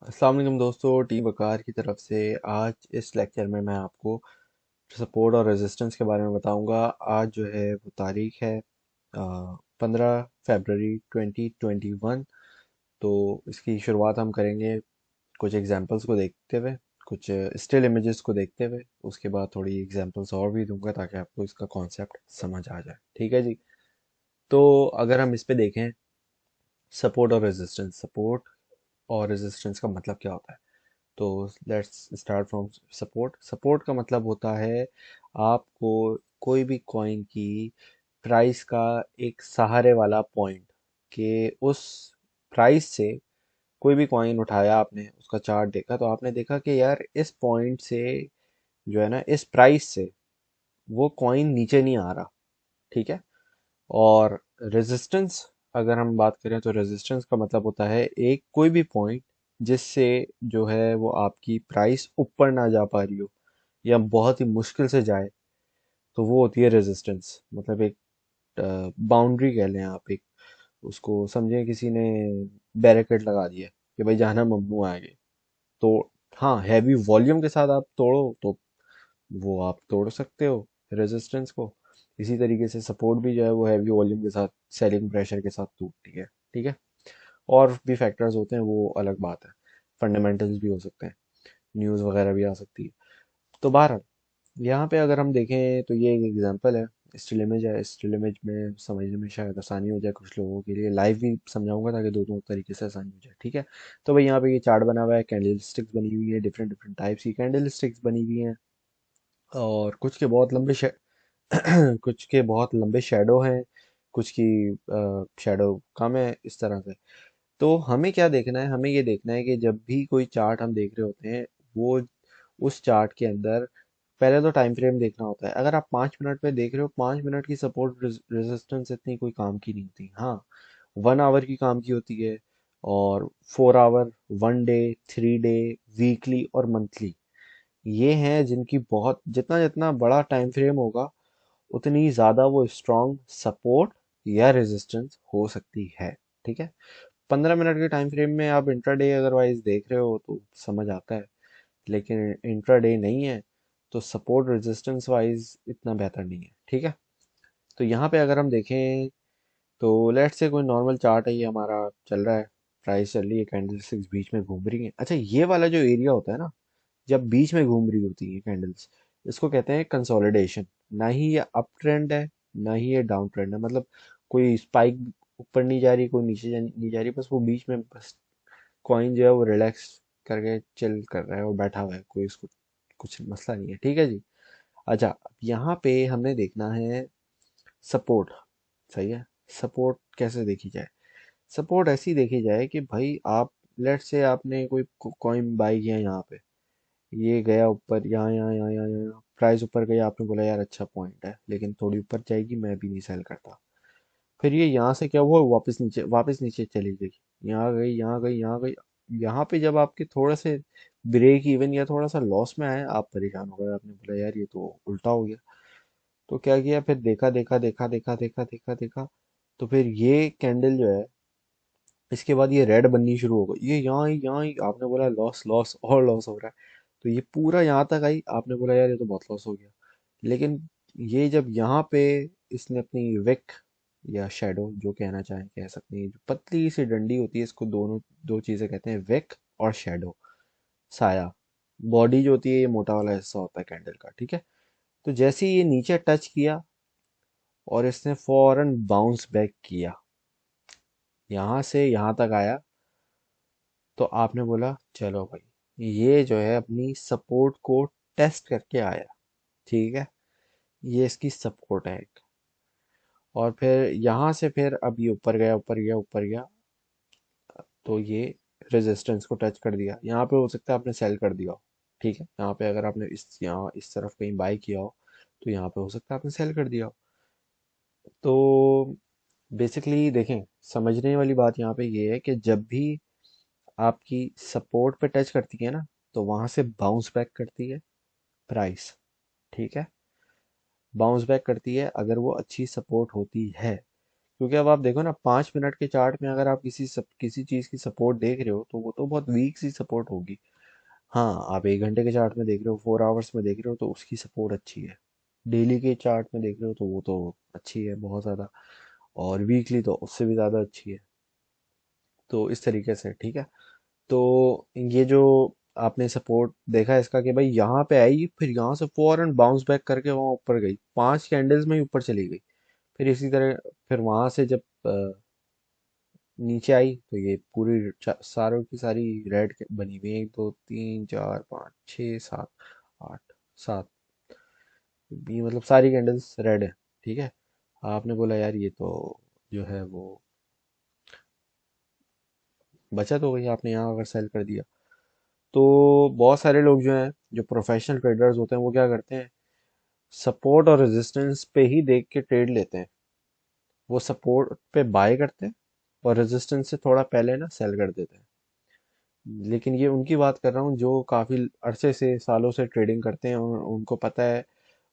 अस्सलाम वालेकुम दोस्तों, टीम वकार की तरफ से आज इस लेक्चर में मैं आपको सपोर्ट और रेजिस्टेंस के बारे में बताऊंगा। आज जो है वो तारीख है 15 फरवरी 2021। तो इसकी शुरुआत हम करेंगे कुछ एग्जांपल्स को देखते हुए, कुछ स्टिल इमेजेस को देखते हुए। उसके बाद थोड़ी एग्जांपल्स और भी दूंगा ताकि आपको इसका कॉन्सेप्ट समझ आ जाए। ठीक है जी। तो अगर हम इस पे देखें, सपोर्ट और रेजिस्टेंस का मतलब क्या होता है। तो let's start from support. Support का मतलब होता है आपको कोई भी कॉइन की प्राइस का एक सहारे वाला पॉइंट, कि उस प्राइस से कोई भी कॉइन उठाया आपने, उसका चार्ट देखा तो आपने देखा कि यार इस पॉइंट से जो है ना, इस प्राइस से वो कॉइन नीचे नहीं आ रहा। ठीक है। और रेजिस्टेंस, अगर हम बात करें तो रेजिस्टेंस का मतलब होता है एक कोई भी पॉइंट जिससे जो है वो आपकी प्राइस ऊपर ना जा पा रही हो या बहुत ही मुश्किल से जाए, तो वो होती है रेजिस्टेंस। मतलब एक बाउंड्री कह लें आप, एक उसको समझें, किसी ने बैरिकेड लगा दिया कि भाई जाना ममनू है आगे। तो हाँ, हैवी वॉल्यूम के साथ आप तोड़ो तो वो आप तोड़ सकते हो रेजिस्टेंस को। इसी तरीके से सपोर्ट भी जो है वो हैवी वॉल्यूम के साथ, सेलिंग प्रेशर के साथ टूटती है। ठीक है। और भी फैक्टर्स होते हैं, वो अलग बात है। फंडामेंटल्स भी हो सकते हैं, न्यूज़ वगैरह भी आ सकती है। तो बहरहाल, यहाँ पे अगर हम देखें तो ये एक एग्जांपल है। स्टिल इमेज है। स्टिल इमेज में समझने में शायद आसानी हो जाए कुछ लोगों के लिए। लाइव भी समझाऊंगा ताकि दोनों तरीके से आसानी हो जाए। ठीक है। तो भाई यहाँ पे ये चार्ट बना हुआ है, कैंडल स्टिक्स बनी हुई है, डिफरेंट डिफरेंट टाइप्स की कैंडल स्टिक्स बनी हुई हैं। और कुछ के बहुत लंबे कुछ के बहुत लंबे शेडो हैं, कुछ की शेडो कम है, इस तरह से। तो हमें क्या देखना है, हमें ये देखना है कि जब भी कोई चार्ट हम देख रहे होते हैं, वो उस चार्ट के अंदर पहले तो टाइम फ्रेम देखना होता है। अगर आप 5 मिनट में देख रहे हो, 5 मिनट की सपोर्ट रेजिस्टेंस इतनी कोई काम की नहीं होती। हाँ, 1 आवर की काम की होती है, और 4 आवर, 1 डे, 3 डे, वीकली और मंथली, ये हैं जिनकी बहुत, जितना जितना बड़ा टाइम फ्रेम होगा उतनी ज़्यादा वो स्ट्रॉन्ग सपोर्ट या रेजिस्टेंस हो सकती है। ठीक है। 15 मिनट के टाइम फ्रेम में आप इंट्राडे अदरवाइज देख रहे हो तो समझ आता है, लेकिन इंट्राडे नहीं है तो सपोर्ट रेजिस्टेंस वाइज इतना बेहतर नहीं है। ठीक है। तो यहाँ पे अगर हम देखें तो लेट्स से कोई नॉर्मल चार्ट है, ये हमारा चल रहा है, प्राइस चल रही है, कैंडल स्टिक्स बीच में घूम रही है। अच्छा, ये वाला जो एरिया होता है ना, जब बीच में घूम रही होती है कैंडल्स, इसको कहते हैं कंसोलिडेशन। ना ही ये अप ट्रेंड है, ना ही ये डाउन ट्रेंड है। मतलब कोई स्पाइक ऊपर नहीं जा रही, कोई नीचे नहीं जा रही, बस वो बीच में, बस कॉइन जो है वो रिलैक्स करके चिल कर रहा है और बैठा हुआ है, कोई इसको कुछ मसला नहीं है। ठीक है जी। अच्छा, अब यहाँ पे हमने देखना है सपोर्ट। सही है। सपोर्ट कैसे देखी जाए? सपोर्ट ऐसी देखी जाए कि भाई आप, लेट्स से आपने कोई कॉइन बाई किया यहाँ पे, ये गया ऊपर, यहाँ प्राइस ऊपर गया, आपने बोला यार अच्छा पॉइंट है, लेकिन थोड़ी ऊपर जाएगी, मैं भी नहीं सेल करता। फिर ये यहाँ से क्या हुआ, वापस नीचे चली गई, यहाँ गई, यहाँ गई, यहाँ गई। यहाँ पे जब आपके थोड़ा से ब्रेक इवन या थोड़ा सा लॉस में आए, आप परेशान हो गए, आपने बोला यार ये तो उल्टा हो गया। तो क्या किया, फिर देखा देखा देखा देखा देखा देखा देखा, तो फिर ये कैंडल जो है, इसके बाद ये रेड बननी शुरू हो गई, ये यहाँ ही आपने बोला लॉस लॉस और लॉस हो रहा है। तो ये पूरा यहाँ तक आई, आपने बोला यार ये तो बहुत लॉस हो गया। लेकिन ये जब यहाँ पे इसने अपनी विक या शेडो, जो कहना चाहें कह सकते हैं, जो पतली सी डंडी होती है, इसको दोनों, दो चीजें कहते हैं, विक और शेडो, साया। बॉडी जो होती है, ये मोटा वाला हिस्सा होता है कैंडल का। ठीक है। तो जैसे ही ये नीचे टच किया और इसने फौरन बाउंस बैक किया, यहाँ से यहाँ तक आया, तो आपने बोला चलो भाई ये जो है अपनी सपोर्ट को टेस्ट करके आया। ठीक है। ये इसकी सपोर्ट है एक। और फिर यहाँ से फिर अब ये ऊपर गया, ऊपर गया, ऊपर गया, तो ये रेजिस्टेंस को टच कर दिया। यहाँ पे हो सकता है आपने सेल कर दिया हो। ठीक है। यहाँ पे अगर आपने इस, यहाँ इस तरफ कहीं बाय किया हो, तो यहाँ पे हो सकता है आपने सेल कर दिया हो। तो बेसिकली देखें, समझने वाली बात यहाँ पे ये है कि जब भी आपकी सपोर्ट पे टच करती है ना, तो वहां से बाउंस बैक करती है प्राइस। ठीक है। बाउंस बैक करती है अगर वो अच्छी सपोर्ट होती है, क्योंकि अब आप देखो ना, 5 मिनट के चार्ट में अगर आप किसी चीज की सपोर्ट देख रहे हो तो वो तो बहुत वीक सी सपोर्ट होगी। हाँ, आप 1 घंटे के चार्ट में देख रहे हो, 4 आवर्स में देख रहे हो तो उसकी सपोर्ट अच्छी है। डेली के चार्ट में देख रहे हो तो वो तो अच्छी है बहुत ज़्यादा, और वीकली तो उससे भी ज़्यादा अच्छी है। तो इस तरीके से ठीक है। तो ये जो आपने सपोर्ट देखा इसका कि भाई यहाँ पे आई, फिर यहाँ से फौरन बाउंस बैक करके वहाँ ऊपर गई, 5 कैंडल्स में ही ऊपर चली गई। फिर इसी तरह फिर वहां से जब नीचे आई तो ये पूरी सारों की सारी रेड बनी हुई है, 1 2 3 4 5 6 7 8 7, ये मतलब सारी कैंडल्स रेड है। ठीक है। आपने बोला यार ये तो जो है वो बचत हो गई, आपने यहाँ अगर सेल कर दिया। तो बहुत सारे लोग जो हैं, जो प्रोफेशनल ट्रेडर्स होते हैं, वो क्या करते हैं, सपोर्ट और रेजिस्टेंस पे ही देख के ट्रेड लेते हैं। वो सपोर्ट पे बाय करते हैं और रेजिस्टेंस से थोड़ा पहले ना सेल कर देते हैं। लेकिन ये उनकी बात कर रहा हूँ जो काफ़ी अरसे से, सालों से ट्रेडिंग करते हैं और उनको पता है।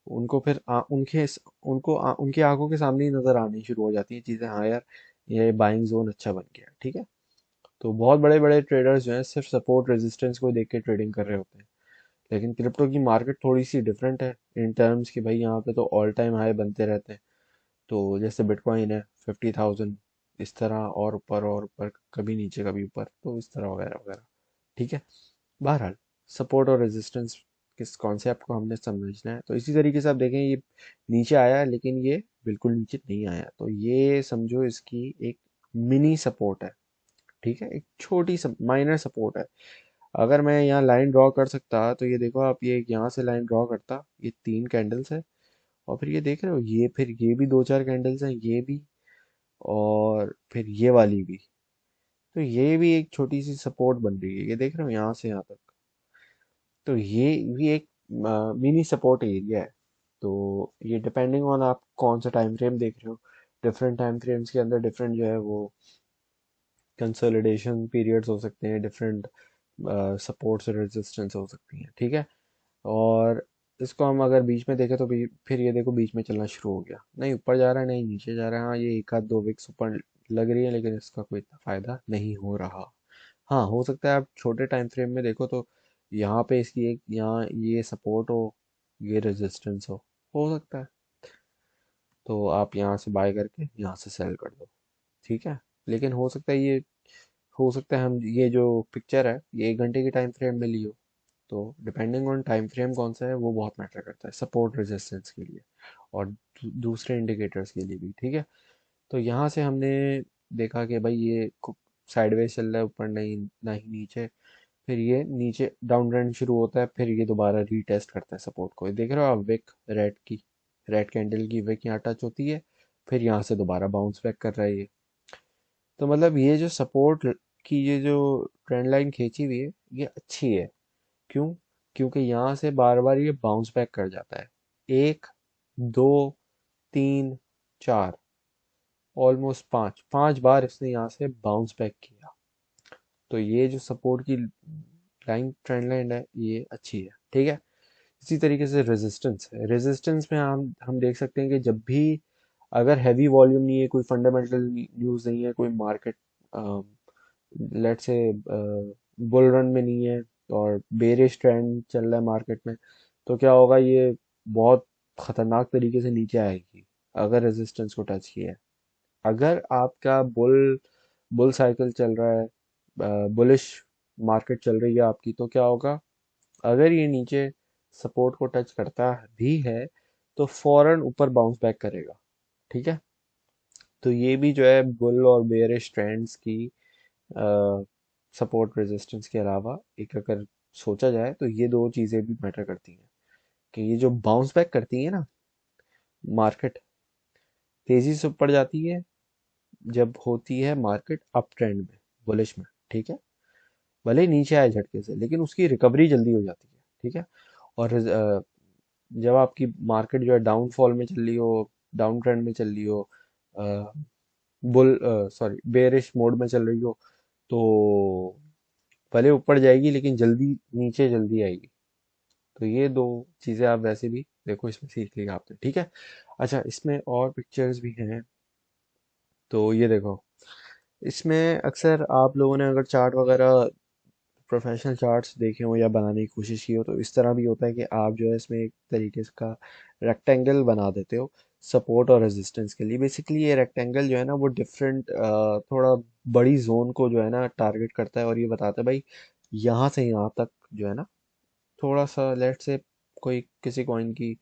उनको फिर उनकी आंखों के सामने ही नज़र आनी शुरू हो जाती है चीज़ें, हाँ यार ये बाइंग जोन अच्छा बन गया। ठीक है। तो बहुत बड़े बड़े ट्रेडर्स जो हैं सिर्फ सपोर्ट रेजिस्टेंस को देख के ट्रेडिंग कर रहे होते हैं। लेकिन क्रिप्टो की मार्केट थोड़ी सी डिफरेंट है इन टर्म्स की, भाई यहाँ पे तो ऑल टाइम हाई बनते रहते हैं। तो जैसे बिटकॉइन है 50,000, इस तरह, और ऊपर, कभी नीचे कभी ऊपर, तो इस तरह वगैरह वगैरह। ठीक है। बहरहाल, सपोर्ट और रेजिस्टेंस किस कॉन्सेप्ट को हमने समझना है, तो इसी तरीके से आप देखें ये नीचे आया है, लेकिन ये बिल्कुल नीचे नहीं आया, तो ये समझो इसकी एक मिनी सपोर्ट है। ठीक है, एक छोटी माइनर सपोर्ट है। अगर मैं यहाँ लाइन ड्रॉ कर सकता तो ये देखो आप, ये यहाँ से लाइन ड्रॉ करता, ये 3 कैंडल्स है, और फिर ये देख रहे हो, ये फिर ये भी 2 4 कैंडल्स हैं, ये भी, और फिर ये वाली भी। तो ये भी एक छोटी सी सपोर्ट बन रही है, ये देख रहे हो यहाँ से यहाँ तक। तो ये भी एक मिनी सपोर्ट एरिया है। तो ये डिपेंडिंग ऑन आप कौन सा टाइम फ्रेम देख रहे हो, डिफरेंट टाइम फ्रेम्स के अंदर डिफरेंट जो है वो कंसोलिडेशन पीरियड्स हो सकते हैं, डिफरेंट सपोर्ट्स और रेजिस्टेंस हो सकती हैं। ठीक है। और इसको हम अगर बीच में देखें तो फिर ये देखो बीच में चलना शुरू हो गया, नहीं ऊपर जा रहा है नहीं नीचे जा रहा है। हाँ, ये एक आध दो विक्स ऊपर लग रही है, लेकिन इसका कोई इतना फायदा नहीं हो रहा। हाँ, हो सकता है आप छोटे टाइम फ्रेम में देखो तो यहाँ पे इसकी एक, यहाँ ये सपोर्ट हो, ये रेजिस्टेंस हो सकता है। तो आप यहाँ से बाय करके यहाँ से सेल कर दो। ठीक है। लेकिन हो सकता है ये, हो सकता है हम ये जो पिक्चर है ये 1 घंटे की टाइम फ्रेम में लियो। तो डिपेंडिंग ऑन टाइम फ्रेम कौन सा है वो बहुत मैटर करता है सपोर्ट रेजिस्टेंस के लिए, और दूसरे इंडिकेटर्स के लिए भी। ठीक है। तो यहाँ से हमने देखा कि भाई ये साइडवेज चल रहा है, ऊपर नहीं ना ही नीचे। फिर ये नीचे डाउन ट्रेंड शुरू होता है, फिर ये दोबारा रीटेस्ट करता है सपोर्ट को। ये देख रहे हो आप, विक रेड की, रेड कैंडल की विक यहाँ टच होती है, फिर यहाँ से दोबारा बाउंस बैक कर रहा है ये। तो मतलब ये जो सपोर्ट की ये जो ट्रेंड लाइन खींची हुई है ये अच्छी है। क्यों? क्योंकि यहाँ से बार बार ये बाउंस बैक कर जाता है, 1 2 3 4, ऑलमोस्ट 5 5 बार इसने यहाँ से बाउंस बैक किया। तो ये जो सपोर्ट की लाइन, ट्रेंड लाइन है, ये अच्छी है। ठीक है। इसी तरीके से रेजिस्टेंस है, रेजिस्टेंस में हम देख सकते हैं कि जब भी अगर हैवी वॉल्यूम नहीं है, कोई फंडामेंटल न्यूज़ नहीं है, कोई market let's say bull run में नहीं है, और बेरिश ट्रेंड चल रहा है मार्केट में, तो क्या होगा, ये बहुत खतरनाक तरीके से नीचे आएगी अगर रेजिस्टेंस को टच किया है। अगर आपका बुल साइकिल चल रहा है, बुलिश मार्केट चल रही है आपकी, तो क्या होगा, अगर ये नीचे सपोर्ट को टच करता भी है तो फौरन ऊपर बाउंस बैक करेगा। ठीक है। तो ये भी जो है बुल और बेयरिश ट्रेंड्स की सपोर्ट रेजिस्टेंस के अलावा एक अगर सोचा जाए तो ये दो चीज़ें भी मैटर करती हैं, कि ये जो बाउंस बैक करती है ना मार्केट, तेजी से ऊपर जाती है जब होती है मार्केट अप ट्रेंड में, बुलिश में। ठीक है। भले ही नीचे आए झटके से, लेकिन उसकी रिकवरी जल्दी हो जाती है। ठीक है। और जब आपकी मार्केट जो है डाउनफॉल में चल रही हो, डाउन ट्रेंड में चल रही हो, बुल सॉरी बेरिश मोड में चल रही हो, तो भले ऊपर जाएगी लेकिन जल्दी नीचे जल्दी आएगी। तो ये दो चीज़ें आप वैसे भी देखो, इसमें सीख लिया आपने। ठीक है। अच्छा, इसमें और पिक्चर्स भी हैं, तो ये देखो, इसमें अक्सर आप लोगों ने अगर चार्ट वगैरह प्रोफेशनल चार्ट्स देखे हो या बनाने की कोशिश की हो तो इस तरह भी होता है कि आप जो है इसमें एक तरीके से का रेक्टेंगल बना देते हो सपोर्ट और रेजिस्टेंस के लिए। बेसिकली ये रेक्टेंगल जो है ना वो डिफरेंट थोड़ा बड़ी जोन को जो है ना टारगेट करता है और ये बताता है भाई यहाँ से यहाँ तक जो है ना थोड़ा सा लेट से कोई किसी कॉइन की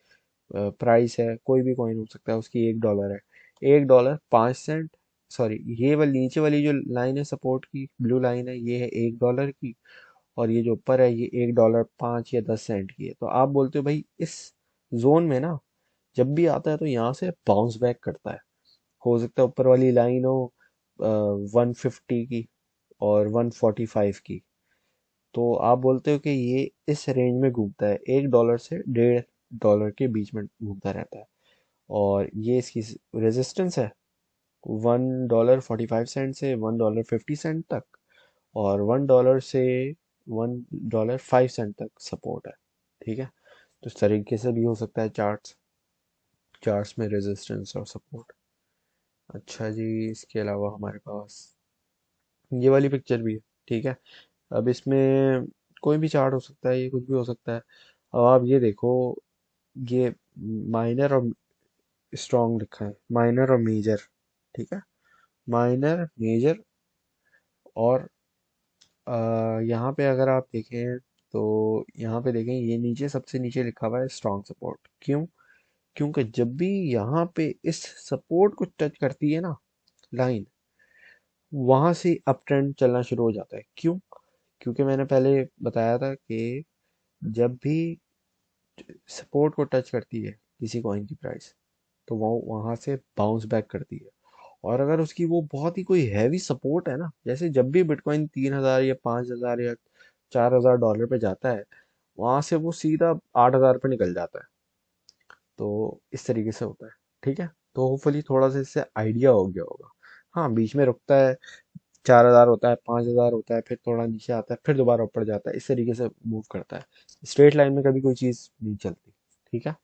प्राइस है, कोई भी कॉइन हो सकता है, उसकी $1 है, $1 5 सेंट, सॉरी ये वाली नीचे वाली जो लाइन है सपोर्ट की ब्लू लाइन है ये है $1 की, और ये जो ऊपर है ये $1 5 या 10 सेंट की है। तो आप बोलते हो भाई इस जोन में ना जब भी आता है तो यहाँ से बाउंस बैक करता है। हो सकता है ऊपर वाली लाइन हो 150 की और 145 की, तो आप बोलते हो कि ये इस रेंज में घूमता है, $1 से $1.5 के बीच में घूमता रहता है। और ये इसकी रेजिस्टेंस है $1.45 से $1.50 तक, और $1 से $1.05 तक सपोर्ट है। ठीक है, तो इस तरीके से भी हो सकता है चार्ट्स चार्ट्स में रेजिस्टेंस और सपोर्ट। अच्छा जी, इसके अलावा हमारे पास ये वाली पिक्चर भी है। ठीक है, अब इसमें कोई भी चार्ट हो सकता है, ये कुछ भी हो सकता है। अब आप ये देखो, ये माइनर और स्ट्रॉन्ग लिखा है, माइनर और मेजर। ठीक है, माइनर मेजर, और यहाँ पे अगर आप देखें तो यहाँ पे देखें ये नीचे सबसे नीचे लिखा हुआ है स्ट्रॉन्ग सपोर्ट। क्यों? क्योंकि जब भी यहाँ पे इस सपोर्ट को टच करती है ना लाइन, वहां से अप ट्रेंड चलना शुरू हो जाता है। क्यों? क्योंकि मैंने पहले बताया था कि जब भी सपोर्ट को टच करती है किसी कॉइन की प्राइस तो वो वहां से बाउंस बैक करती है। और अगर उसकी वो बहुत ही कोई हैवी सपोर्ट है ना, जैसे जब भी बिटकॉइन 3,000 या 5,000 या $4,000 पे जाता है, वहां से वो सीधा 8,000 पे निकल जाता है। तो इस तरीके से होता है। ठीक है, तो होपफुली थोड़ा सा इससे आइडिया हो गया होगा। हाँ, बीच में रुकता है, 4,000 होता है, 5,000 होता है, फिर थोड़ा नीचे आता है, फिर दोबारा ऊपर जाता है, इस तरीके से मूव करता है। स्ट्रेट लाइन में कभी कोई चीज़ नहीं चलती। ठीक है,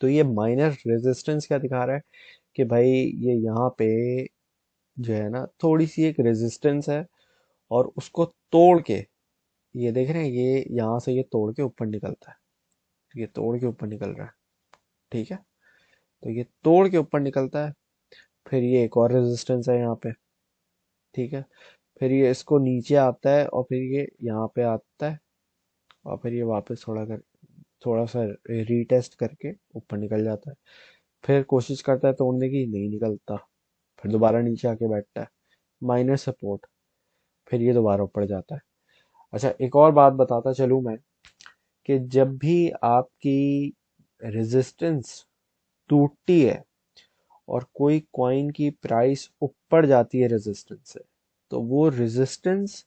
तो ये माइनर रेजिस्टेंस क्या दिखा रहा है कि भाई ये यहाँ पे जो है ना थोड़ी सी एक रेजिस्टेंस है, और उसको तोड़ के ये देख रहे हैं, ये यहाँ से ये तोड़ के ऊपर निकलता है। ये तोड़ के ऊपर निकल रहा है। ठीक है, तो ये तोड़ के ऊपर निकलता है, फिर ये एक और रेजिस्टेंस है यहाँ पे। ठीक है, फिर ये इसको नीचे आता है और फिर ये यहाँ पे आता है, और फिर ये वापस थोड़ा सा रीटेस्ट करके ऊपर निकल जाता है। फिर कोशिश करता है तोड़ने की, नहीं निकलता, फिर दोबारा नीचे आके बैठता है, माइनर सपोर्ट, फिर ये दोबारा ऊपर जाता है। अच्छा, एक और बात बताता चलूं मैं, कि जब भी आपकी रेजिस्टेंस टूटती है और कोई कॉइन की प्राइस ऊपर जाती है रेजिस्टेंस से, तो वो रेजिस्टेंस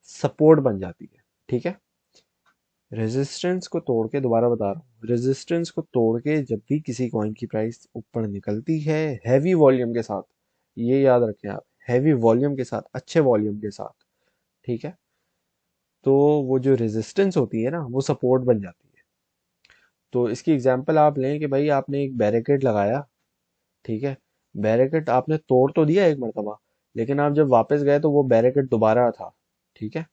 सपोर्ट बन जाती है। ठीक है, रेजिस्टेंस को तोड़ के, दोबारा बता रहा हूँ, रेजिस्टेंस को तोड़ के जब भी किसी कॉइन की प्राइस ऊपर निकलती है हैवी वॉल्यूम के साथ, ये याद रखें आप, हैवी वॉल्यूम के साथ, अच्छे वॉल्यूम के साथ, ठीक है, तो वो जो रेजिस्टेंस होती है ना वो सपोर्ट बन जाती है। तो इसकी एग्जांपल आप लें कि भाई आपने एक बैरिकेड लगाया। ठीक है, बैरिकेड आपने तोड़ तो दिया एक मरतबा, लेकिन आप जब वापस गए तो वो बैरिकेड दोबारा था। ठीक है,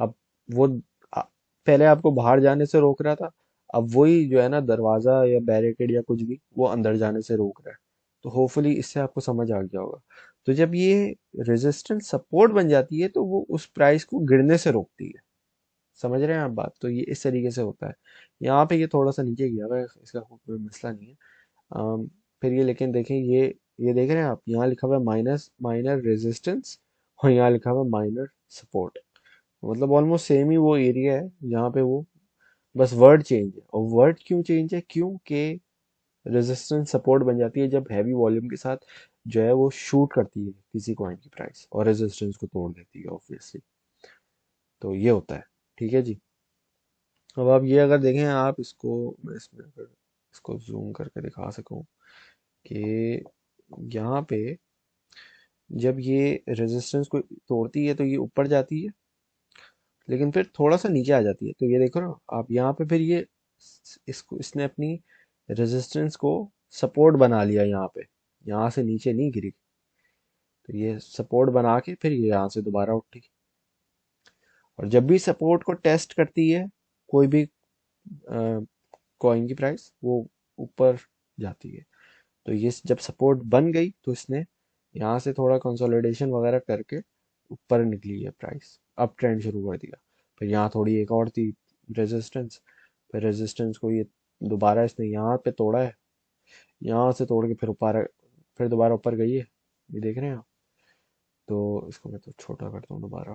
अब वो आ- पहले आपको बाहर जाने से रोक रहा था, अब वही जो है ना दरवाजा या बैरिकेड या कुछ भी वो अंदर जाने से रोक रहा है। तो होपफुली इससे आपको समझ आ गया होगा। तो जब ये रेजिस्टेंस सपोर्ट बन जाती है तो वो उस प्राइस को गिरने से रोकती है। समझ रहे हैं आप बात? तो ये इस तरीके से होता है। यहाँ पे ये थोड़ा सा नीचे गया हुआ है, इसका कोई मसला नहीं है। अम, फिर ये लेकिन देखें, ये देख रहे हैं आप, यहाँ लिखा हुआ है माइनस माइनर रेजिस्टेंस, और यहाँ लिखा हुआ है माइनर सपोर्ट। मतलब ऑलमोस्ट सेम ही वो एरिया है जहाँ पे वो, बस वर्ड चेंज है। और वर्ड क्यों चेंज है? क्योंकि रेजिस्टेंस सपोर्ट बन जाती है जब हैवी वॉल्यूम के साथ जो है वो शूट करती है किसी कॉइन की प्राइस और रेजिस्टेंस को तोड़ देती है ऑब्वियसली। तो ये होता है। ठीक है जी, अब आप ये अगर देखें, आप इसको, मैं इसमें अगर इसको जूम करके दिखा सकूं कि यहाँ पे जब ये रेजिस्टेंस को तोड़ती है तो ये ऊपर जाती है, लेकिन फिर थोड़ा सा नीचे आ जाती है। तो ये देखो ना आप यहाँ पे, फिर ये इसको इसने अपनी रेजिस्टेंस को सपोर्ट बना लिया यहाँ पे, यहाँ से नीचे नहीं गिरी। फिर ये सपोर्ट बना के फिर ये यहाँ से दोबारा उठी। और जब भी सपोर्ट को टेस्ट करती है कोई भी कॉइन की प्राइस, वो ऊपर जाती है। तो ये जब सपोर्ट बन गई तो इसने यहाँ से थोड़ा कंसोलिडेशन वगैरह करके ऊपर निकली है प्राइस, अप ट्रेंड शुरू कर दिया। फिर यहाँ थोड़ी एक और थी रेजिस्टेंस, फिर रेजिस्टेंस को ये दोबारा इसने यहाँ पे तोड़ा है, यहाँ से तोड़ के फिर ऊपर, फिर दोबारा ऊपर गई है, ये देख रहे हैं आप। तो इसको मैं तो छोटा करता हूँ दोबारा,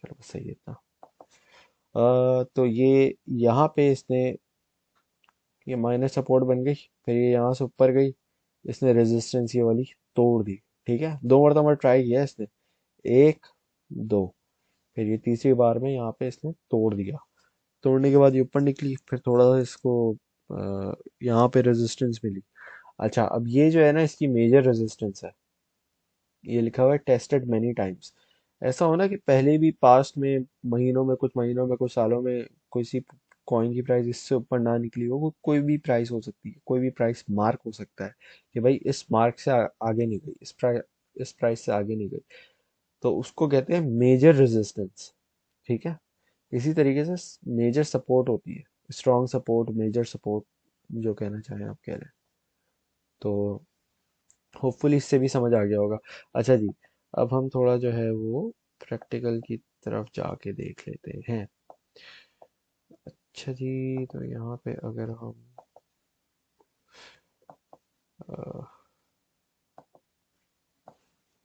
चलो बस सही है इतना। तो ये यहाँ पे इसने, ये माइनस सपोर्ट बन गई, फिर ये यहाँ से ऊपर गई, इसने रेजिस्टेंस ये वाली तोड़ दी। ठीक है, दो मरतबा ट्राई किया इसने, एक, दो, फिर ये तीसरी बार में यहाँ पे इसने तोड़ दिया। तोड़ने के बाद ये ऊपर निकली, फिर थोड़ा सा इसको यहाँ पे रेजिस्टेंस मिली। अच्छा, अब ये जो है ना इसकी मेजर रेजिस्टेंस है, ये लिखा हुआ है टेस्टेड मेनी टाइम्स। ऐसा होना कि पहले भी पास्ट में, महीनों में कुछ सालों में कोई सी कॉइन की प्राइस इससे ऊपर ना निकली हो, वो कोई भी प्राइस हो सकती है, कोई भी प्राइस मार्क हो सकता है कि भाई इस मार्क से आगे नहीं गई, इस प्राइस से आगे नहीं गई, तो उसको कहते हैं मेजर रेजिस्टेंस। ठीक है, इसी तरीके से मेजर सपोर्ट होती है, स्ट्रॉन्ग सपोर्ट, मेजर सपोर्ट, जो कहना चाहें आप कह रहे हैं। तो होपफुली इससे भी समझ आ गया होगा। अच्छा जी, अब हम थोड़ा जो है वो प्रैक्टिकल की तरफ जाके देख लेते हैं। अच्छा जी, तो यहाँ पे अगर हम अ,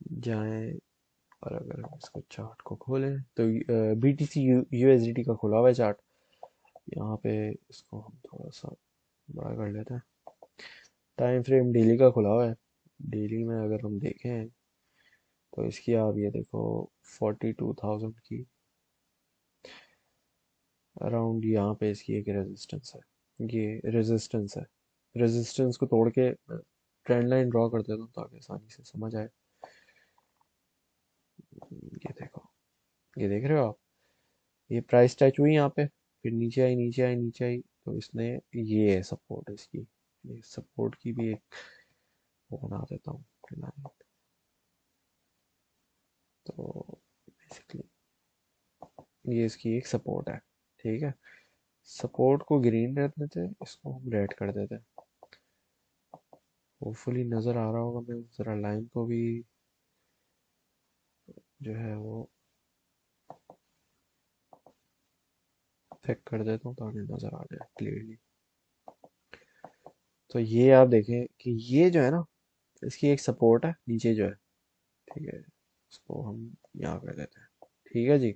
जाएं और अगर हम इसको चार्ट को खोलें तो BTC USDT का खुला हुआ है चार्ट। यहाँ पे इसको हम थोड़ा सा बड़ा कर लेते हैं। टाइम फ्रेम डेली का खुला हुआ है। डेली में अगर हम देखें तो इसकी आप ये देखो 42,000 की अराउंड यहाँ पे इसकी एक रेजिस्टेंस है, ये रेजिस्टेंस है। रेजिस्टेंस को तोड़ के ट्रेंड लाइन ड्रॉ कर देता हूँ ताकि आसानी से समझ आए। ये देखो, ये देख रहे हो आप, ये प्राइस टच हुई यहाँ पे, फिर नीचे आई, नीचे आई, नीचे आई, तो इसने, ये है सपोर्ट इसकी, ये सपोर्ट की भी एक वो बना देता हूँ line। तो बेसिकली ये इसकी एक सपोर्ट है। ठीक है, सपोर्ट को ग्रीन कर देते हैं, इसको हम रेड कर देते हैं। होपफुली नज़र आ रहा होगा, मैं ज़रा लाइन को भी जो है वो चेक कर देता हूँ ताकि नज़र आ जाए क्लियरली। तो ये आप देखें कि ये जो है ना इसकी एक सपोर्ट है नीचे जो है। ठीक है, इसको हम यहाँ कर देते हैं। ठीक है जी,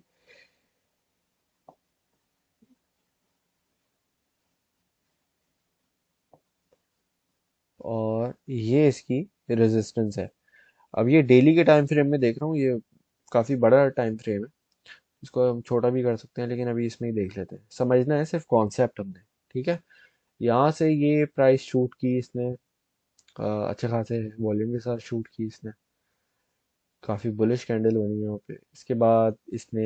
और ये इसकी रेजिस्टेंस है। अब ये डेली के टाइम फ्रेम में देख रहा हूँ, ये काफ़ी बड़ा टाइम फ्रेम है, इसको हम छोटा भी कर सकते हैं, लेकिन अभी इसमें ही देख लेते हैं। समझना है सिर्फ कॉन्सेप्ट हमने। ठीक है, यहाँ से ये प्राइस शूट की इसने, अच्छे खासे वॉल्यूम के साथ शूट की इसने, काफ़ी बुलिश कैंडल बनी यहाँ पे। इसके बाद इसने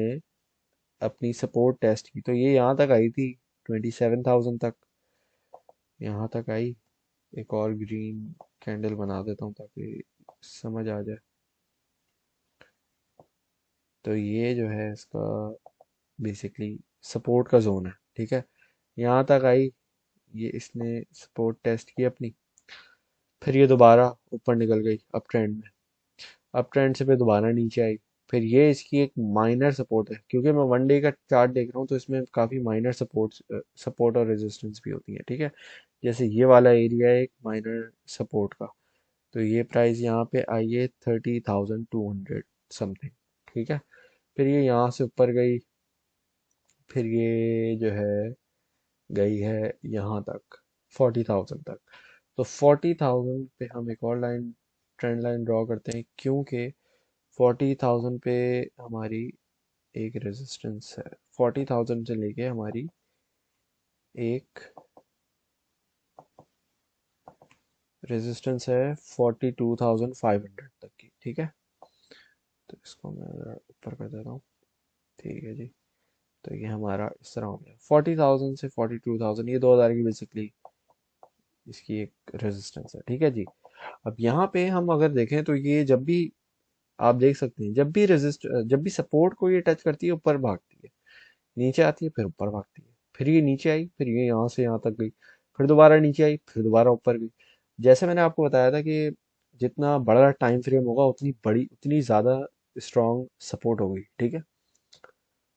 अपनी सपोर्ट टेस्ट की, तो ये यहाँ तक आई थी 27,000 तक, यहाँ तक आई। एक और ग्रीन कैंडल बना देता हूँ ताकि समझ आ जाए। तो ये जो है इसका बेसिकली सपोर्ट का जोन है। ठीक है, यहाँ तक आई, ये इसने सपोर्ट टेस्ट की अपनी, फिर ये दोबारा ऊपर निकल गई अप ट्रेंड में, अप ट्रेंड से फिर दोबारा नीचे आई। फिर ये इसकी एक माइनर सपोर्ट है, क्योंकि मैं वन डे का चार्ट देख रहा हूँ तो इसमें काफ़ी माइनर सपोर्ट और रेजिस्टेंस भी होती है। ठीक है, जैसे ये वाला एरिया है एक माइनर सपोर्ट का, तो ये प्राइस यहाँ पे आई है 30,200 समथिंग। ठीक है, फिर ये यहाँ से ऊपर गई, फिर ये जो है गई है यहाँ तक 40,000 तक। तो 40,000 पे हम एक और लाइन, ट्रेंड लाइन ड्रॉ करते हैं, क्योंकि 40,000 पे हमारी एक रेजिस्टेंस है, 40,000 से लेके हमारी एक रेजिस्टेंस है 42,500 तक की। ठीक है, तो इसको मैं ज़रा ऊपर कर देता हूँ। ठीक है जी, तो ये हमारा इस तरह हो गया 40,000 से 42,000, ये 2,000 की बेसिकली इसकी एक रेजिस्टेंस है। ठीक है जी, अब यहाँ पे हम अगर देखें तो ये जब भी आप देख सकते हैं जब भी सपोर्ट को ये टच करती है ऊपर भागती है, नीचे आती है फिर ऊपर भागती है, फिर ये नीचे आई, फिर ये यहाँ से यहाँ तक गई, फिर दोबारा नीचे आई, फिर दोबारा ऊपर गई। जैसे मैंने आपको बताया था कि जितना बड़ा टाइम फ्रेम होगा उतनी ज़्यादा स्ट्रॉन्ग सपोर्ट होगी, ठीक है।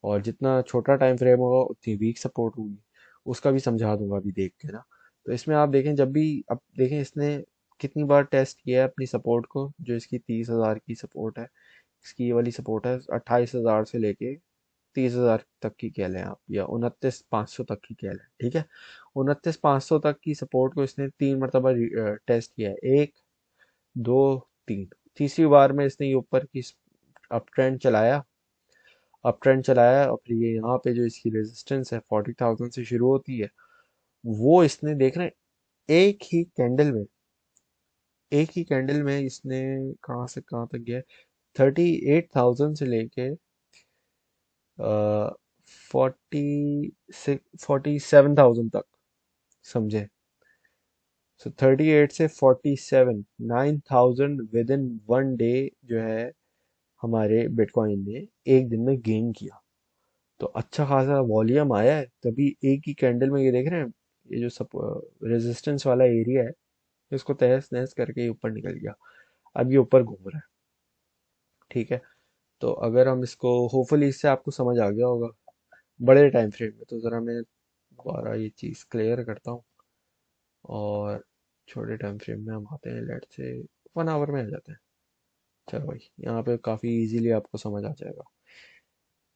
और जितना छोटा टाइम फ्रेम होगा उतनी वीक सपोर्ट होगी। उसका भी समझा दूंगा अभी देख के ना। तो इसमें आप देखें, जब भी अब देखें इसने कितनी बार टेस्ट किया है अपनी सपोर्ट को। जो इसकी 30,000 की सपोर्ट है, इसकी ये वाली सपोर्ट है 28,000 से लेके 30,000 तक की कह लें आप, या 29,500 तक की कह लें, ठीक है। 29,500 तक की सपोर्ट को इसने 3 मरतबा टेस्ट किया है, एक, दो, तीन। तीसरी बार में इसने ये ऊपर की अप ट्रेंड चलाया, और फिर ये यहाँ पे जो इसकी रेजिस्टेंस है 40,000 से शुरू होती है, वो इसने देख रहे हैं एक ही कैंडल में इसने कहाँ से कहाँ तक गया, 38,000 से लेके 47,000 तक, समझे। सो 38 से 47, 9,000 विद इन 1 डे जो है हमारे बिटकॉइन ने एक दिन में गेन किया। तो अच्छा खासा वॉल्यूम आया है, तभी एक ही कैंडल में ये देख रहे हैं, ये जो सब रेजिस्टेंस वाला एरिया है इसको तहस नहस करके ये ऊपर निकल गया। अब ये ऊपर घूम रहा है, ठीक है। तो अगर हम इसको, होपफुली इससे आपको समझ आ गया होगा बड़े टाइम फ्रेम में। तो ज़रा मैं दोबारा ये चीज़ क्लियर करता हूँ, और छोटे टाइम फ्रेम में हम आते हैं, लेट से 1 आवर में आ जाते हैं। चलो भाई, यहाँ पे काफ़ी इजीली आपको समझ आ जाएगा,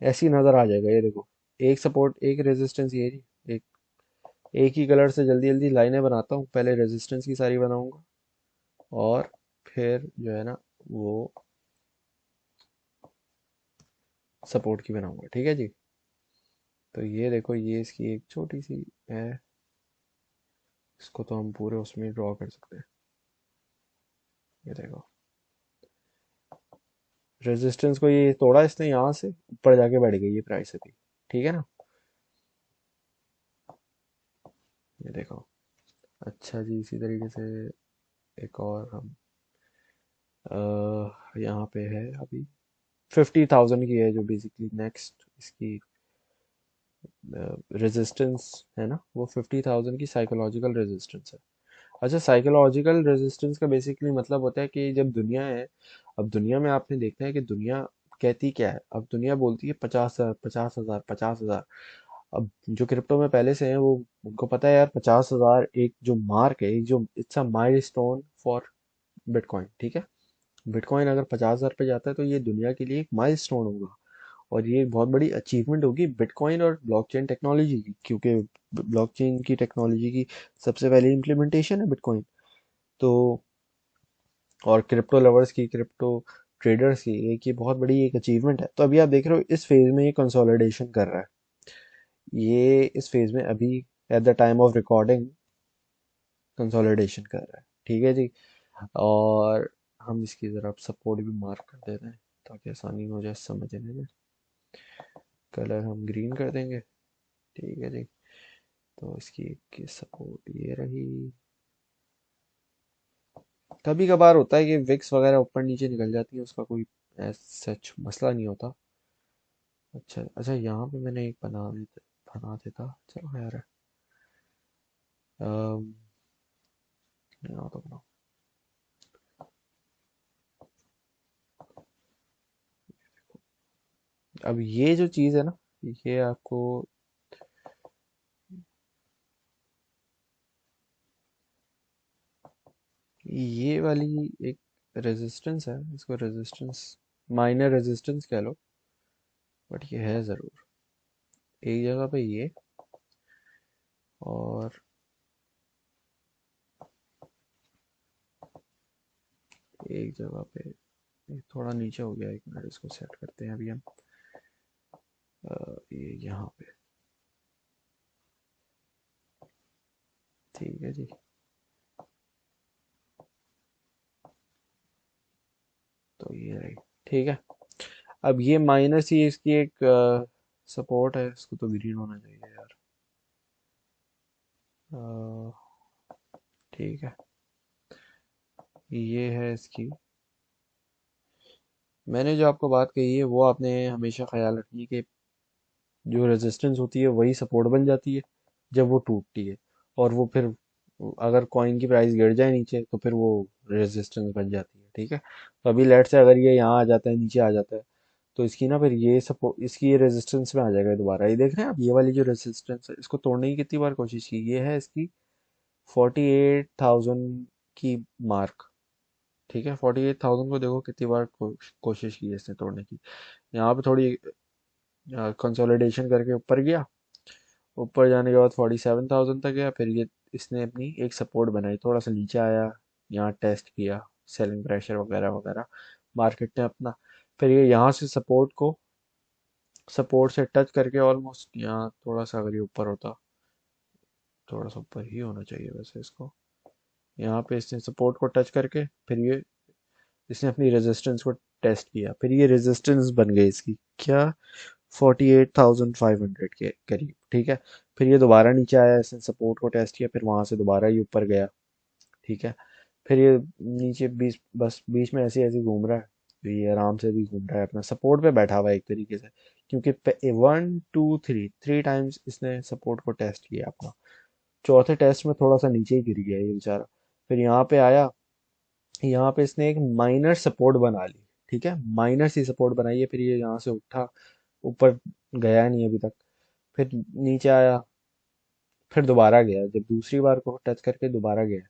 ऐसी नज़र आ जाएगा। ये देखो, एक सपोर्ट एक रेजिस्टेंस, ये रही। एक ही कलर से जल्दी जल्दी लाइनें बनाता हूँ, पहले रेजिस्टेंस की सारी बनाऊंगा, और फिर जो है ना वो सपोर्ट की बनाऊंगा, ठीक है जी। तो ये देखो, ये इसकी एक छोटी सी है, इसको तो हम पूरे उसमें ड्रॉ कर सकते हैं। ये देखो, रेजिस्टेंस को ये तोड़ा इसने, यहाँ से ऊपर जाके बैठ गई ये प्राइस अभी, ठीक है ना। ये देखो, अच्छा जी, इसी तरीके से एक और हम यहाँ पे है अभी 50,000 की है, जो बेसिकली नेक्स्ट इसकी रेजिस्टेंस है ना, वो 50,000 की साइकोलॉजिकल रेजिस्टेंस है। अच्छा, साइकोलॉजिकल रेजिस्टेंस का बेसिकली मतलब होता है कि जब दुनिया है, अब दुनिया में आपने देखना है कि दुनिया कहती क्या है। अब दुनिया बोलती है 50,000, 50,000, 50,000। अब जो क्रिप्टो में पहले से हैं, वो उनको पता है यार 50,000 एक जो मार्क है, एक जो it's a milestone for bitcoin, ठीक है। बिटकॉइन अगर 50,000 पे जाता है तो ये दुनिया के लिए एक माइलस्टोन होगा, और ये एक बहुत बड़ी अचीवमेंट होगी बिटकॉइन और ब्लॉकचेन टेक्नोलॉजी की, क्योंकि ब्लॉकचेन की टेक्नोलॉजी की सबसे पहले इम्प्लीमेंटेशन है बिटकॉइन। तो और क्रिप्टो लवर्स की, क्रिप्टो ट्रेडर्स की एक ये बहुत बड़ी एक अचीवमेंट है। तो अभी आप देख रहे हो इस फेज में ये कंसोलिडेशन कर रहा है। ये इस फेज में अभी at the time of recording consolidation कर रहा है, ठीक है जी। और हम इसकी ज़रा सपोर्ट भी मार्क कर देते हैं ताकि आसानी हो जाए समझने में। कलर हम ग्रीन कर देंगे, ठीक है जी। तो इसकी सपोर्ट ये रही। कभी कभार होता है कि विक्स वगैरह ऊपर नीचे निकल जाती है, उसका कोई सच मसला नहीं होता। अच्छा अच्छा, यहाँ पे मैंने एक बना देता, चलो यार। अम, यहाँ तो बनाओ। अब ये जो चीज़ है ना, ये आपको, ये वाली एक रेजिस्टेंस है, इसको रेजिस्टेंस, माइनर रेजिस्टेंस कह लो, बट ये है ज़रूर एक जगह पे ये, और एक जगह पे ये थोड़ा नीचे हो गया। एक मिनट, इसको सेट करते हैं अभी हम। ये यहाँ पे, ठीक है जी। तो ये रही, ठीक है। अब ये माइनर सी इसकी एक सपोर्ट है, इसको तो ग्रीन होना चाहिए यार। अ, ठीक है, ये है इसकी मैंने जो आपको बात कही है वो आपने हमेशा ख्याल रखनी है कि जो रेजिस्टेंस होती है वही सपोर्ट बन जाती है जब वो टूटती है, और वो फिर अगर कॉइन की प्राइस गिर जाए नीचे तो फिर वो रेजिस्टेंस बन जाती है। ठीक है, तो अभी लेट से अगर ये यहाँ आ जाता है, नीचे आ जाता है, तो इसकी ना फिर ये सपोर्ट, इसकी ये रेजिस्टेंस में आ जाएगा दोबारा। ये देख रहे हैं आप, ये वाली जो रेजिस्टेंस है इसको तोड़ने की कितनी बार कोशिश की, ये है इसकी 48,000 की मार्क। ठीक है, 48,000 को देखो कितनी बार कोशिश की है इसने तोड़ने की। यहाँ पे थोड़ी कंसोलिडेशन करके ऊपर गया, ऊपर जाने के बाद 47,000 तक गया, फिर ये इसने अपनी एक सपोर्ट बनाई, थोड़ा सा नीचे आया, यहाँ टेस्ट किया, सेलिंग प्रेशर वगैरह वगैरह मार्केट ने अपना, फिर ये यहाँ से सपोर्ट से टच करके ऑलमोस्ट यहाँ थोड़ा सा, अगर ये ऊपर होता, थोड़ा सा ऊपर ही होना चाहिए वैसे इसको, यहाँ पे इसने सपोर्ट को टच करके फिर ये इसने अपनी रेजिस्टेंस को टेस्ट किया, फिर ये रेजिस्टेंस बन गई इसकी क्या, 48,500 के करीब। ठीक है, फिर ये दोबारा नीचे आया, इसने सपोर्ट को टेस्ट किया, फिर वहां से दोबारा ये ऊपर गया। ठीक है, फिर ये नीचे बीच, बस बीच में ऐसे ऐसे घूम रहा है, तो ये आराम से भी घूम रहा है, अपना सपोर्ट पे बैठा हुआ है एक तरीके से, क्योंकि 1 2 3 टाइम्स इसने सपोर्ट को टेस्ट किया अपना। चौथे टेस्ट में थोड़ा सा नीचे ही गिर गया ये बेचारा, फिर यहाँ पे आया, यहाँ पे इसने एक माइनर सपोर्ट बना ली। ठीक है, माइनर सी सपोर्ट बनाई है, फिर ये यहाँ से उठा, ऊपर गया नहीं अभी तक, फिर नीचे आया, फिर दोबारा गया, जब दूसरी बार को टच करके दोबारा गया,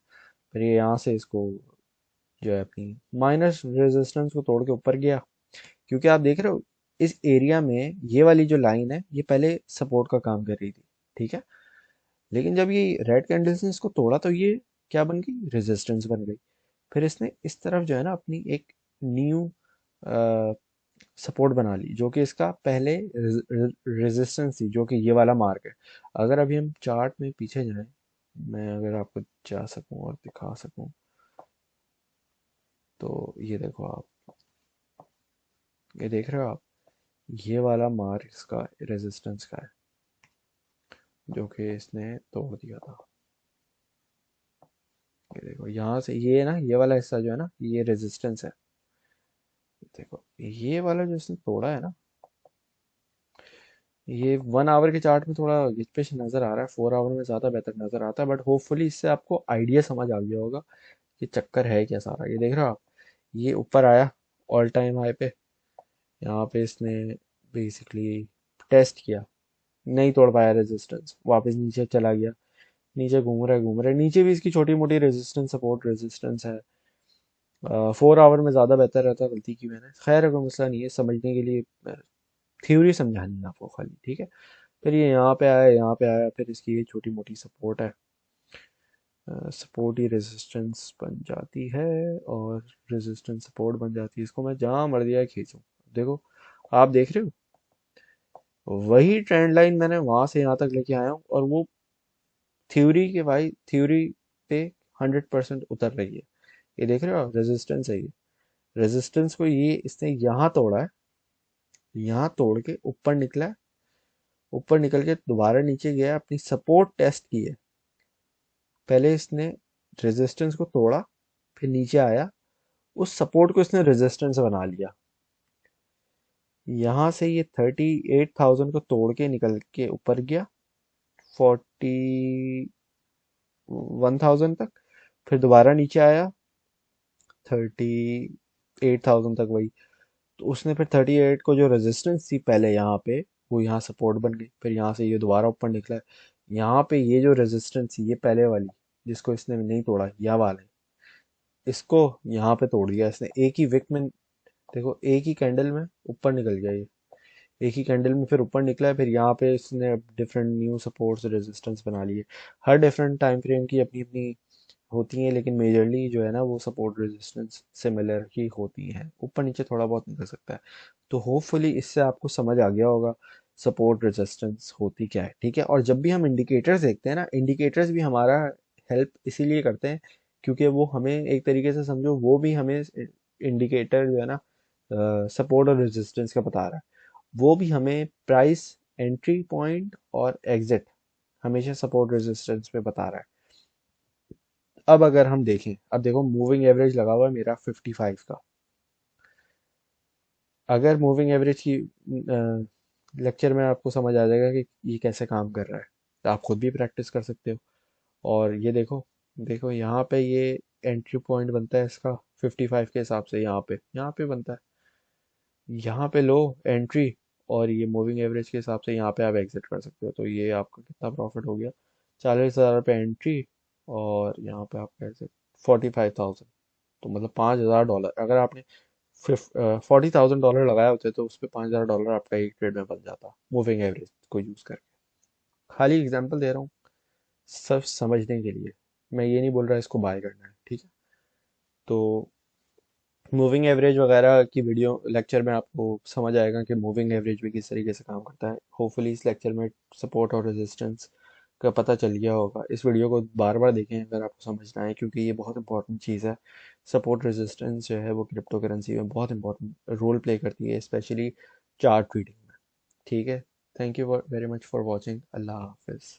फिर ये यहाँ से इसको जो है अपनी माइनर रेजिस्टेंस को तोड़ के ऊपर गया। क्योंकि आप देख रहे हो इस एरिया में ये वाली जो लाइन है ये पहले सपोर्ट का काम कर रही थी। ठीक है, लेकिन जब ये रेड कैंडल्स ने इसको तोड़ा तो ये क्या बन गई, रेजिस्टेंस बन गई। फिर इसने इस तरफ जो है ना अपनी एक न्यू सपोर्ट बना ली, जो कि इसका पहले रेजिस्टेंस थी, जो कि ये वाला मार्क है। अगर अभी हम चार्ट में पीछे जाएं, मैं अगर आपको जा सकूं और दिखा सकूं, तो ये देखो आप, ये देख रहे हो आप, ये वाला मार्क इसका रेजिस्टेंस का है, जो कि इसने तोड़ दिया था। ये देखो यहाँ से, ये ना ये वाला हिस्सा जो है ना ये रेजिस्टेंस है। देखो ये वाला जो इसने तोड़ा है ना, ये 1 आवर के चार्ट में थोड़ा गिचपिच नजर आ रहा है, 4 आवर में ज्यादा बेहतर नजर आता है, बट होपफुली इससे आपको आइडिया समझ आ गया होगा कि चक्कर है क्या सारा। ये देख रहे हो आप, ये ऊपर आया ऑल टाइम हाई पे, यहाँ पे इसने बेसिकली टेस्ट किया, नहीं तोड़ पाया रेजिस्टेंस, वापस नीचे चला गया, नीचे घूम रहा है, नीचे भी इसकी छोटी मोटी रेजिस्टेंस सपोर्ट रेजिस्टेंस है। 4 आवर में ज़्यादा बेहतर रहता, गलती की मैंने, खैर कोई मसला नहीं है, समझने के लिए थ्योरी समझानी है आपको खाली। ठीक है, फिर ये यहाँ पे आया, यहाँ पे आया, फिर इसकी ये छोटी मोटी सपोर्ट है, सपोर्ट ही रेजिस्टेंस बन जाती है, और रेजिस्टेंस सपोर्ट बन जाती है, इसको मैं जहाँ मर्जी आए खींचूं। देखो आप देख रहे हो वही ट्रेंड लाइन मैंने वहां से यहाँ तक लेके आया हूँ, और वो थ्योरी के भाई, थ्योरी पे 100% उतर रही है। ये देख रहे हो रेजिस्टेंस है, ये रेजिस्टेंस को ये इसने यहाँ तोड़ा है, यहाँ तोड़ के ऊपर निकला है, ऊपर निकल के दोबारा नीचे गया, अपनी सपोर्ट टेस्ट की है। पहले इसने रेजिस्टेंस को तोड़ा, फिर नीचे आया, उस सपोर्ट को इसने रेजिस्टेंस बना लिया, यहाँ से ये 38,000 को तोड़ के निकल के ऊपर गया 41,000 तक, फिर दोबारा नीचे आया 38,000 तक वही, तो उसने फिर 38 को जो रेजिस्टेंस थी पहले यहाँ पे, वो यहाँ सपोर्ट बन गई, फिर यहाँ से ये दोबारा ऊपर निकला है, यहाँ पे ये जो रेजिस्टेंस थी ये पहले वाली, जिसको इसने नहीं तोड़ा, यह वाला है, इसको यहाँ पे तोड़ दिया इसने एक ही विक में। देखो एक ही कैंडल में ऊपर निकल गया ये, एक ही कैंडल में फिर ऊपर निकला है, फिर यहाँ पे इसने डिफरेंट न्यू सपोर्ट्स रेजिस्टेंस बना लिए। हर डिफरेंट टाइम फ्रेम की अपनी अपनी होती हैं, लेकिन मेजरली जो है ना वो सपोर्ट रेजिस्टेंस सिमिलर ही होती हैं, ऊपर नीचे थोड़ा बहुत निकल सकता है। तो होपफुली इससे आपको समझ आ गया होगा सपोर्ट रेजिस्टेंस होती क्या है। ठीक है, और जब भी हम इंडिकेटर्स देखते हैं ना, इंडिकेटर्स भी हमारा हेल्प इसीलिए करते हैं, क्योंकि वो हमें एक तरीके से समझो, वो भी हमें इंडिकेटर जो है ना सपोर्ट और रेजिस्टेंस का बता रहा है, वो भी हमें प्राइस एंट्री पॉइंट और एग्जिट हमेशा सपोर्ट रेजिस्टेंस पे बता रहा है। अब अगर हम देखें, अब देखो मूविंग एवरेज लगा हुआ है मेरा 55 का, अगर मूविंग एवरेज की लेक्चर में आपको समझ आ जाएगा कि ये कैसे काम कर रहा है, तो आप खुद भी प्रैक्टिस कर सकते हो। और ये देखो, देखो यहाँ पे ये एंट्री पॉइंट बनता है इसका 55 के हिसाब से, यहाँ पे बनता है, यहाँ पे लो एंट्री, और ये मूविंग एवरेज के हिसाब से यहाँ पे आप एग्जिट कर सकते हो। तो ये आपका कितना प्रॉफिट हो गया, 40,000 रुपये एंट्री, और यहाँ पे आपका एग्जिट 45,000। तो मतलब $5,000, अगर आपने 40,000 डॉलर लगाए होते तो उस पर $5,000 आपका एक ट्रेड में बन जाता, मूविंग एवरेज को यूज़ करके। खाली एग्जांपल दे रहा हूँ, सब समझने के लिए। मैं ये नहीं बोल रहा इसको बाय करना है, ठीक है। तो मूविंग एवरेज वगैरह की वीडियो लेक्चर में आपको समझ आएगा कि मूविंग एवरेज भी किस तरीके से काम करता है। होपफुली इस लेक्चर में सपोर्ट और रेजिस्टेंस का पता चल गया होगा। इस वीडियो को बार बार देखें अगर आपको समझना है, क्योंकि ये बहुत इंपॉर्टेंट चीज़ है। सपोर्ट रेजिस्टेंस जो है वो क्रिप्टो करेंसी में बहुत इंपॉर्टेंट रोल प्ले करती है, स्पेशली चार्ट रीडिंग में। ठीक है। Thank you very much for watching. अल्लाह हाफिज़।